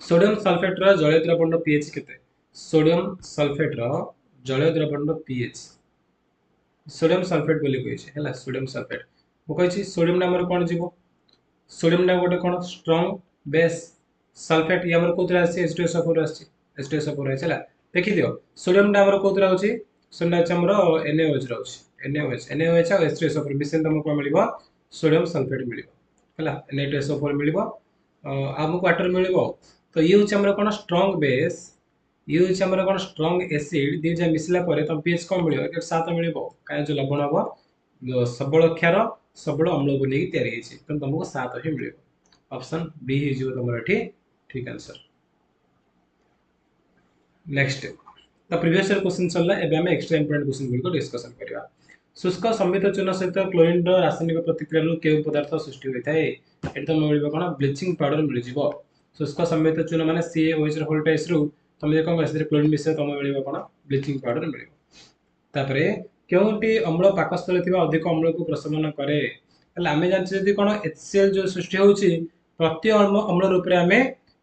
sodium sulphate रो जलीय द्रवण pH केते सोडियम सल्फेट रो जलीय द्रवण पीएच सोडियम सल्फेट बोली कहिछि हैला सोडियम सल्फेट मु कहिछि सोडियम नाम कोन जीवो सोडियम ना गोटे कोन स्ट्रांग बेस सल्फेट ये हमर कोतरा आसी H2SO4 आसी H2SO4 है चला देखि दियो सोडियम ना हमर कोतरा होछि सोडियम ना हमर NaOH रहउछि NaOH आ H2SO4 मिशन तमको मिलिबो सोडियम सल्फेट मिलिबो हैला Na2SO4 मिलिबो हमको वाटर मिलिबो तो ये होछि हमर कोन स्ट्रांग बेस ये होछि हमर कोन स्ट्रांग एसिड दी जे मिसला परे त pH कम मिलिबो एक 7 मिलिबो काहे जो लवण हबो सबल क्षार सबल अम्ल को लेके तैयार ହେଇଛି ତ ତମକୁ 7 ହିଁ ମିଳିବ ऑप्शन बी ही जो तमरा एठी ठीक answer next the previous year question चलला एबे हम एक्स्ट्रा इंपोर्टेंट क्वेश्चन गुडी को डिस्कशन करिवा शुष्क समित चूर्ण सहित क्लोरीन रो रासायनिक प्रतिक्रिया रो केउ पदार्थ सृष्टि होई थाए एठी तम मिलिबो कोन ब्लीचिंग पाउडर मिलि जिवो शुष्क समित चूर्ण माने CaOH रो वोल्टेज रो तम जे कोन असरे क्लोरीन मिसे तम मिलिबो कोन ब्लीचिंग पाउडर मिलिबो तापरे केउटी अम्ल पाकस्थले थिबा अधिक अम्ल को प्रशमन करे हला आमे जानछि जदि कोन HCl जो सृष्टि होउछि प्रति अम्ल रूप रे आमे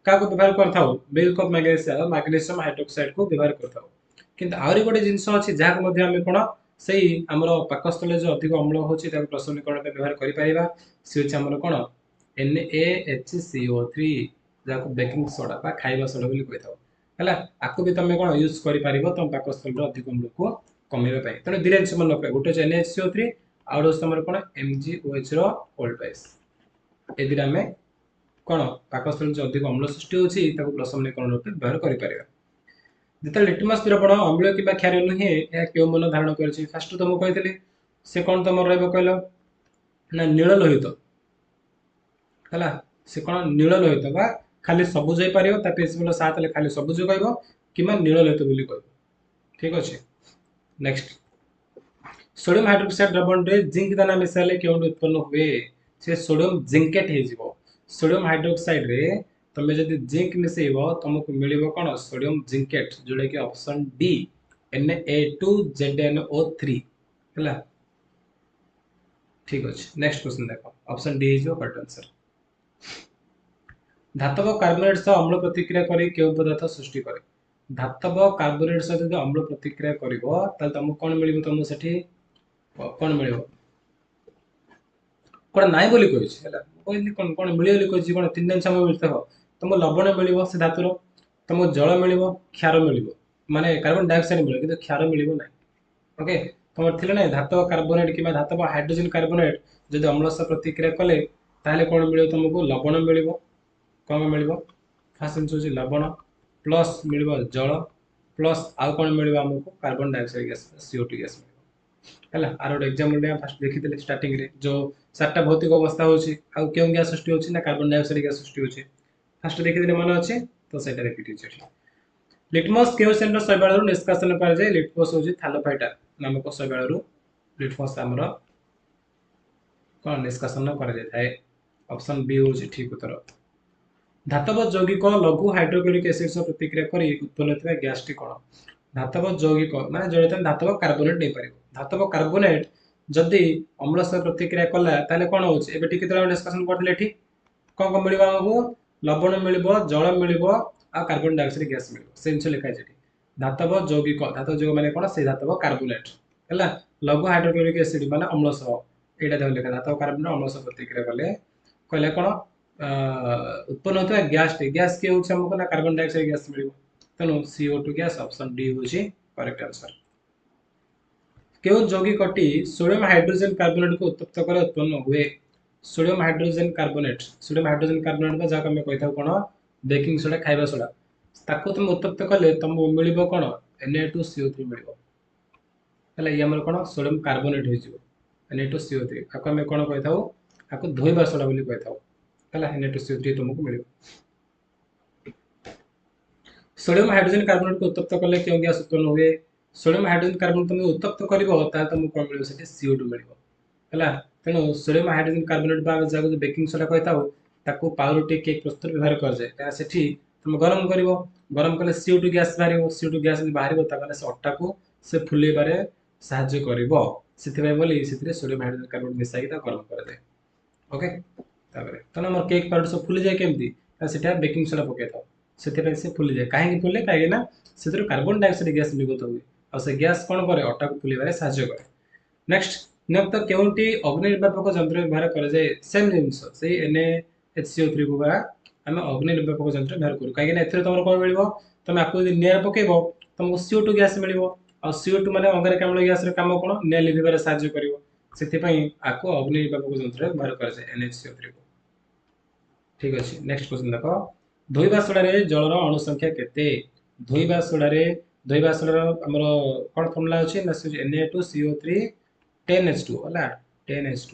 का को व्यवहार करथाउ मिल्क ऑफ मैग्नीशियम हाइड्रोक्साइड को व्यवहार करथाउ किंतु आउरी गोटे जिंस अछि जाहा को मध्ये आमे कोन सेही हमरो पाकस्थले जो अधिक अम्ल होछि ताको प्रशमनीकरण पे व्यवहार करि परिबा से होछि हमरो कोन NaHCO3 जाको बेकिंग सोडा बा खाइबा सोडा बोली कहथाउ हला आको भी तमे कोन यूज करि परिबो तम पाकस्थल रो अधिक अम्ल को कमेबा पई तने दिरेंस मन नपे गोटे NaHCO3 आउट दोस्त हमर कोन MgOH रो वोल्टेज ए दिरा में कोन पाकस्थल जो अधिक अम्ल सृष्टि होछि ताको प्रशमनीकरण रूप व्यवहार करि परिबा जेते लिटमस द्रवण अम्ल किबा क्षार नुहे या केउ मन धारण करछि फर्स्ट तो मु कहितली से कोन तमर रहबो कहलो ना नील लोहित हला से कोन नील लोहित बा खाली सबुज होई परियो ता पेज बोलो 7 ले खाली सबुज कहबो किमा नील लोहित बोली कहबो ठीक अछि नेक्स्ट सोडियम हाइड्रोक्साइड द्रवण रे जिंक दाना मिसाले केउंड उत्पन्न हुए से सोडियम जिंकेट हे जिवो सोडियम हाइड्रोक्साइड रे तमे जदि जिंक मिसेइबो तुमको मिलिबो कोन सोडियम जिंकेट जोडे कि ऑप्शन डी Na2ZNO3 हला ठीक अछि नेक्स्ट क्वेश्चन देखो option D is your correct answer धातव कार्बोनेट से अम्ल प्रतिक्रिया करी केउ पदार्थ सृष्टि करे धातव कार्बोनेट से जदि अम्ल प्रतिक्रिया करिवो त तुमको कोन मिलिबो तुमको सेठी कोन मिलिबो कोन नाइ बोली कहिछि हला कहली कोन कोन मिलियो बोली कहिछि कोन तीन दिन समय मिलते हो तुमको लवण मिलिबो से धातुर तुमको जल मिलिबो क्षार मिलिबो माने कार्बन डाइऑक्साइड मिलिबो किंतु क्षार मिलिबो नै ओके तुमर थिले नै धातव कार्बोनेट किबा धातव हाइड्रोजन कार्बोनेट जदि अम्ल से प्रतिक्रिया कले ताले कोन मिलियो तुमको लवण मिलिबो कोन मिलिबो फास्ट सेंस होछि लवण प्लस मिलिबो जल प्लस आउ कोन मिलिबो हमको carbon dioxide gas CO2 gas हला आरो एग्जांपल ने फर्स्ट देखितले स्टार्टिंग रे जो सातटा भौतिक अवस्था होछि आ केउ गैस सृष्टि होछि ना कार्बन डाइऑक्साइड गैस सृष्टि होछि फर्स्ट देखितले मन अछि तो सेटा रिपीट होछि लिटमस केउ सेंटर शैवालरू निष्कासन कर जाय लिटमस होछि थालोफाइटा नामक शैवालरू लिटमस हमर कोन निष्कासन कर जाय थाए ऑप्शन बी होछि ठीक उत्तर धातव यौगिक लघु हाइड्रोक्लोरिक एसिड से प्रतिक्रिया करी उत्पन्न होता गैस टी कोन धातव यौगिक माने जड़े धातव कार्बोनेट नै परिबो धातव कार्बोनेट जदि अम्ल से प्रतिक्रिया कला ताले कोन होछि एबे ठीक तरा डिस्कशन करथिले ठीक कोन कोन मिलिबो हमहु लवण मिलिबो जल मिलिबो आ कार्बन डाइऑक्साइड गैस मिलिबो सेंस लिखा छै धातव यौगिक माने कोन से धातव कार्बोनेट हला लघु हाइड्रोक्लोरिक एसिड माने अम्ल सह एटा देख लिखा धातव कार्बन अम्ल से प्रतिक्रिया कले कहले कोन उत्पन्न होता गैस के होछि हमको ना कार्बन डाइऑक्साइड गैस मिलिबो तनो CO2 गैस ऑप्शन डी होछि करेक्ट आंसर केउ यौगिकटी सोडियम हाइड्रोजन कार्बोनेट को उत्तप्त करे उत्पन्न हुए सोडियम हाइड्रोजन कार्बोनेट बा जाका हम कहथाउ कोन बेकिंग सोडा खाइबा सोडा ताको तुम उत्तप्त कले तुम मिलिबो कोन Na2CO3 मिलिबो हला ये हमर कोन सोडियम कार्बोनेट होई जिवो Na2CO3 आको हम कोन कहथाउ आको धोइबा सोडा बोली कहथाउ हला Na2CO3 तुमको मिलिबो सोडियम हाइड्रोजन कार्बोनेट को उत्तप्त कले केउ गैस उत्पन्न हुए सोडियम हाइड्रोजन कार्बोनेट तुम उत्तप्त करिवो ता तुमको कोन मिलिबो सेठी CO2 मिलिबो हला तेनो सोडियम हाइड्रोजन कार्बोनेट बा जाको बेकिंग सोडा कहताउ ताको पाउरुटी केक प्रस्तुत व्यवहार कर जाय ता सेठी तुम गरम करिवो गरम कले CO2 गैस बाहरिवो CO2 गैस बाहरिवो ता माने से अट्टा को से फुले बारे सहाय्य करिवो सेति भाई बोली सेति सोडियम हाइड्रोजन कार्बोनेट मिसाई ता गरम कर दे ओके ताबरे तने हमर केक पाउडर से फुले जाय केमती ता सेटा बेकिंग सोडा पकेताउ सेति से फुले जाय काहे कि फुले काहे ना सेतिर कार्बन डाइऑक्साइड गैस निर्गत हुए और से गैस कौन करे अटा को फुलिबारे साहाय्य करे। नेक्स्ट नियमित केउंटी अग्नि निर्वापक यंत्र व्यवहार करे जे सेम जिंस से NaHCO3 को बा आम अग्नि निर्वापक यंत्र व्यवहार करू कहीं एथरे तुम कौन मिल तुम आपको निआर पकेब तुमको CO2 गैस मिल और CO2 माने अंगारकाम्ल गैस रे काम कोन निआं लिभिबारे साहाय्य करिवो सेथिपई आको अग्नि निर्वापक यंत्र व्यवहार करे जे NaHCO3 को। ठीक अछि नेक्स्ट क्वेश्चन देखो धोइबा सोडा रे जलर अणु संख्या केते धोइबा सोडा रे हमर कोन फॉर्मूला अछि ना Na2CO3 10H2 होला 10H2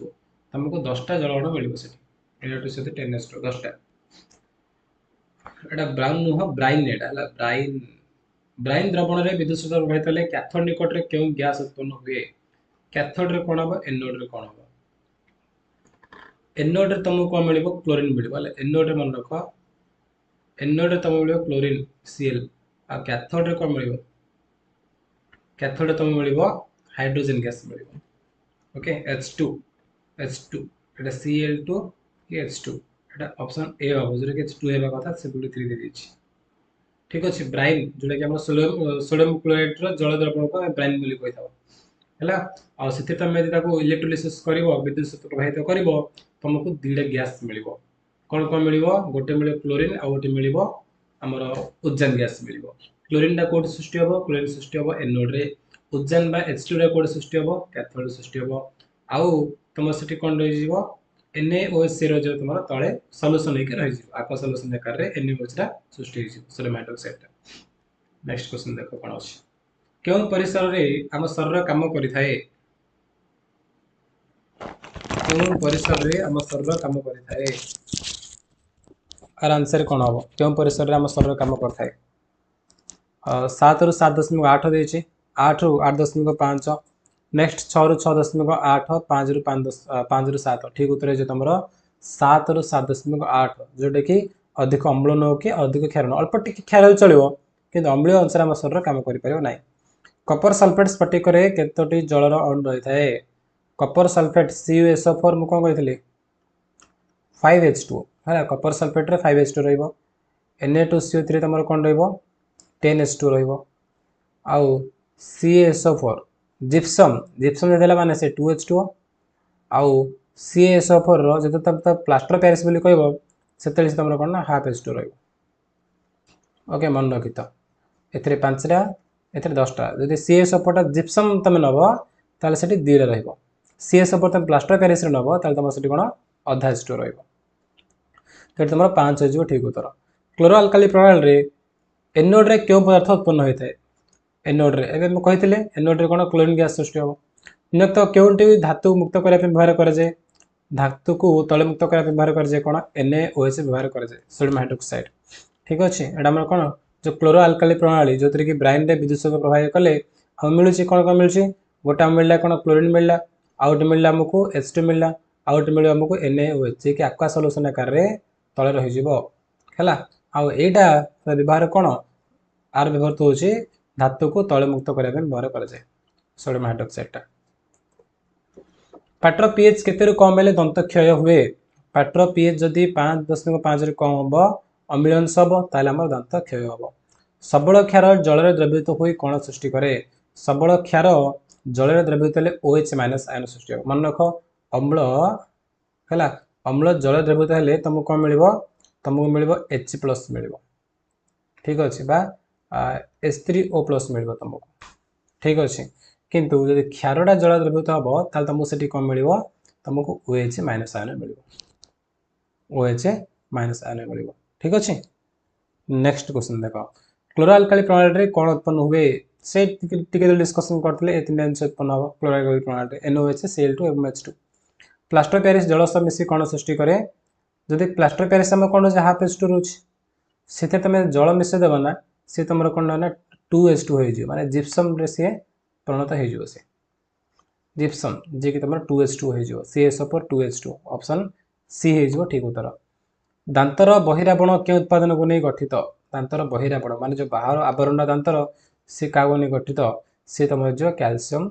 तुमको 10 टा जल अणु मिलिबो सेठी Na2CO3 10H2 10 टा एटा ब्राउन नुह ब्राइन एटा हला ब्राइन द्रवण रे विद्युत शोषण प्रभावित हेले कैथोड निकट रे केउ गैस उत्पन्न हुए कैथोड रे कोन हबो एनोड रे कोन हबो एनोड रे तुमको कोन मिलिबो क्लोरीन मिलिबो हला एनोड रे मन रखो एनोड रे तुमको मिलिबो क्लोरीन Cl आ कैथोड रे कोन मिलिबो कैथोड रे तुमको मिलिबो hydrogen gas मिलिबो okay H2 Etah Cl2 H2 Etah option A हबो जरे के H2 हेबा कथा से 3 दे दिछि। ठीक अछि ब्राइन जोटा कि हम सोडियम क्लोराइड रो जल द्रवण को ब्राइन बोली कहथाव हैला आ सेते तमे यदि ताको इलेक्ट्रोलिसिस करिवो विद्युत शक्ति प्रवाहित करिवो तुमको दुईटा गैस मिलिवो कोन कोन मिलिवो गोटे मिलिवो क्लोरीन आ गोटे मिलिवो हमर उज्जैन गैस मिलिवो क्लोरीन दा कोड सृष्टि हबो क्लोरीन सृष्टि हबो एनोड रे उज्जैन बा H2 रे कोड सृष्टि हबो कैथोड सृष्टि हबो आउ तुम सेठी कोन रहि जीवो NaOH रो जो तुमरा तळे सॉल्यूशन लेके रहि जीवो आको सॉल्यूशन आकार रे NaOH रा सृष्टि हो जीवो सोडियम हाइड्रोक्साइड। नेक्स्ट क्वेश्चन देखो कोन अछि केउ परिसर रे हम शरीर काम करि थाए केउ परिसर रे हम शरीर काम करि थाए आर आंसर कोन हबो केउ परिसर रे हम शरीर काम कर थाए 7 रु 7.8 देछि 8 रु 8.5 नेक्स्ट 6 रु 6.8 5 रु 5 रु 7 ठीक उत्तर है जो तमरो 7 रु 7.8 जोटा कि अधिक अम्ल न कि अधिक क्षार न अल्प टिक क्षार चलिबो किंतु अम्लीय अनुसार हम शरीर काम करि परिबो नै। कपर सल्फेट स्फटिक रे केतोटी जलर अणु रहि थाए कपर सल्फेट CuSO4 मु कोन कहितले 5H2 है कपर सल्फेट रे 5H2 रहइबो Na2CO3 तमरो कोन रहइबो 10H2 रहइबो आउ CaSO4 जिप्सम जिप्सम देला माने से 2H2 आउ CaSO4 रो जते तब प्लास्टर पेरिस बोली कहबो सेतले से तमरो कोन ना हाफ H2 रहइबो ओके मन रखितो एथरे 5 टा एथरे 10 टा जदि CaSO4 टा जिप्सम तमे नबो ताले सेठी 2 रे रहइबो CaSO4 तमे प्लास्टर पेरिस रे नबो ताले तमरो सेठी कोन आधा H2 रहइबो तो तमरो 5 हो जिवो ठीक उत्तर। क्लोरो अल्काली प्रणाली रे एनोड रे क्यों पदार्थ उत्पन्न होय थाए एनोड रे एबे हम कहितले एनोड रे कोन क्लोरीन गैस सृष्टि हो नियत केउंटी धातु मुक्त करे पे व्यवहार करे जे धातु को तळे मुक्त करे पे व्यवहार करे जे कोन NaOH व्यवहार करे जे सोडियम हाइड्रोक्साइड ठीक अछि एडा हमर कोन जो क्लोरो अल्काली प्रणाली जोतरे कि ब्राइन रे विद्युत शक्ति प्रवाह कले हम मिलुची कोन मिलुची गोटा मिलला कोन क्लोरीन मिलला आउट मिलला हमको H2 मिलला आउट मिलला हमको NaOH जे कि aqua सॉल्यूशन आकार रे तळे रहि जिवो हैला आ एटा व्यवहार कोन आर व्यवहार तो होची धातु को तळे मुक्त करे पे व्यवहार करे जे सोडियम हाइड्रोक्साइड ता। पाटर pH केते रु कम हेले दंत क्षय हुए पाटर pH जदी 5.5 रे कम हबो अम्लीयंश हबो ताले हमर दंत क्षय हबो। सबल क्षार जल रे द्रवीभूत होई कोन सृष्टि करे सबल क्षार जल रे द्रवीभूत हेले OH- आयन सृष्टि हो मन रखो अम्ल हैला अम्ल जल द्रवीभूत हेले तुमको कोन मिलिबो H+ मिलिबो ठीक अछि बा H3O+ मिलिबो तुमको ठीक अछि किंतु यदि क्षारडा जल द्रवीभूत हबो ताल तुमको सेठी कोन मिलिबो तुमको OH- आयन मिलिबो OH- आयन मिलिबो ठीक अछि। नेक्स्ट क्वेश्चन देखो क्लोरो अल्काली प्रणाली रे कोन उत्पन्न हुए से टिके डिस्कशन करथले ए तीन आंसर उत्पन्न हो क्लोरो अल्काली प्रणाली रे NaOH Cl2 एवं H2 प्लास्टर पेरिस जल सब मिसी कोन सृष्टि करे जदि प्लास्टर पेरिस हम कोन जे हाफ H2 रहउछ सेते तमे जल मिसे देबो ना से तमरो कोन ना 2H2 होई जिवो माने जिप्सम रे से परिणत होई जिवो से जिप्सम जे कि तमरो 2H2 होई जिवो CaSO4 2H2 ऑप्शन सी होई जिवो ठीक उत्तर। दांतर बहिरावरण के उत्पादन को नहीं गठित दांतर बहिरावरण माने जो बाहर आवरण दांतर से कागो नहीं गठित से तमरो जो कैल्शियम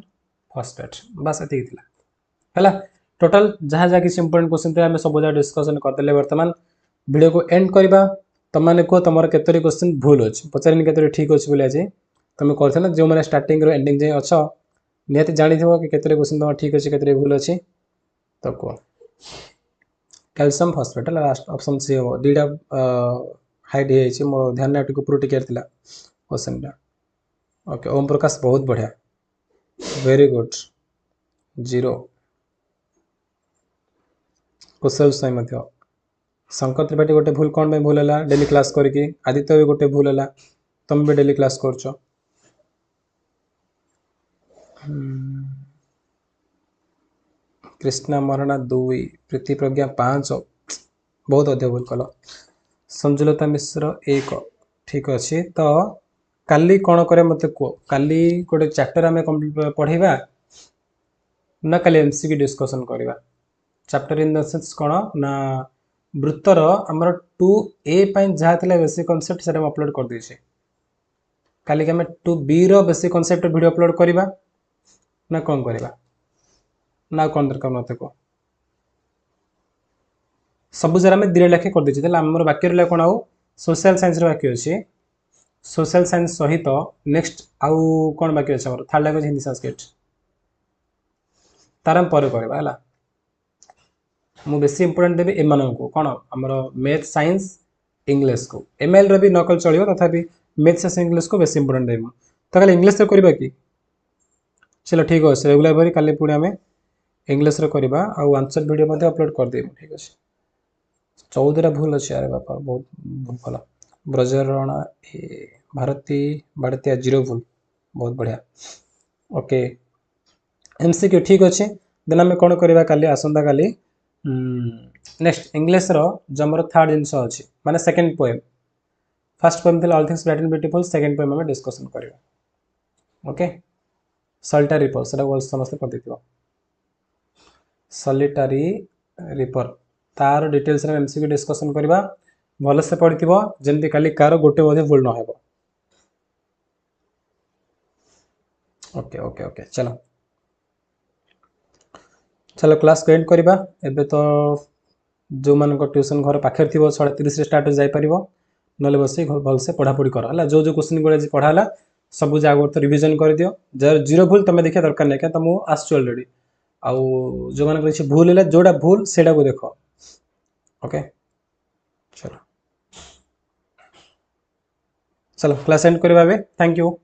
फॉस्फेट बस एति थिला हैला टोटल जहाँ जहाँ किसी इंपोर्टेंट क्वेश्चन थे हमें सब डिस्कशन करदेले वर्तमान वीडियो को एंड करबा तमाने को तमर केतरी क्वेश्चन भूल अछि पचारिन केतरी ठीक अछि बोले अछि तुम कर जो मैंने स्टार्टिंग रो एंडिंग जाए अच्छ निहती जानी कि केतरे क्वेश्चन तुम ठीक अच्छे केतरे भूल अच्छी तो कह calcium phosphate last option C हम दुईटा हाइट हो मोर ध्यान ऊपर टिके क्वेश्चन टा ओके ओम प्रकाश बहुत बढ़िया वेरी गुड 0 कुशल स्वयं शंकर त्रिपाठी गोटे भूल कौन पे भूल है डेली क्लास करके आदित्य भी गोटे भूल है तुम भी डेली क्लास कर कृष्णा मरणा 2 प्रीति प्रज्ञा 5 बहुत अधिक भूल कल संजुलता मिश्र 1 ठीक अच्छे तो काली कौन करे मत कह काली गोटे चैप्टर आम पढ़ेगा ना काली एमसीक्यू डिस्कशन करवा चैप्टर इन द सेंस कौन ना वृत्तर आमर 2A जहाँ थी बेसिक कनसेप्ट से अपलोड कर देछे काली आम 2B रो बेसिक कनसेप्ट वीडियो अपलोड करवा ना कौन करवा ना कौन दरकार मत कह सब जरा आम 2 लेखे कर देछे आमर बाकी रहा कौन आउ सोशल साइंस बाकी अच्छे सोशल साइंस सहित नेक्स्ट आउ कौन बाकी अच्छे थर्ड लैंग्वेज हिंदी संस्कृत तार पर करवा मु बेसी इंपोर्टेंट देवी एम को कौन आमर मैथ साइंस इंग्लिश को एमएल रो भी नकल चलो तथापि मैथ से इंग्लिश को बेसी इंपोर्टेंट देवी तो खाली इंग्लिश रे करबा कि चलो ठीक अच्छे रेगुलर भाई काली पुणी आम इंग्लिश रे करबा आउ आंसर वीडियो मध्य अपलोड कर देबो ठीक अच्छे 14 भूल अच्छे अरे बापा बहुत भल ब्रजर राणा भारती बाड़तिया 0 भूल बहुत बढ़िया ओके एमसीक्यू ठीक अच्छे देन आम कौन करवा काली आसंता काली नेक्स्ट इंग्लिश रो जो मोर थर्ड जिनस अच्छी माने सेकंड पोएम फर्स्ट पोएम थी all things bright and beautiful second poem आम डिस्कशन करवा ओके सॉलिटरी रिपर से समस्त पढ़ी सॉलिटरी रिपर तार डिटेल्स एमसीक्यू डिस्कशन करवा भल से पढ़ी जमती काली कार गोटे भूल न हो ओके ओके ओके चलो चलो क्लास को एंड करवा एबे तो जो मान ट्यूशन घर पाखे थी 30 स्टार्ट जापर ना बस घर भलसे पढ़ापढ़ी कर जो जो क्वेश्चन गुड़ा पढ़ाला सब जगह तो रिविजन कर दियो जार 0 भूल तुम देखा दरकार नहीं क्या तुम आस अलरेडी आउ जो मान किसी भूल है जोड़ा भूल से देख ओके चलो चलो क्लास एंड करवा थैंक यू।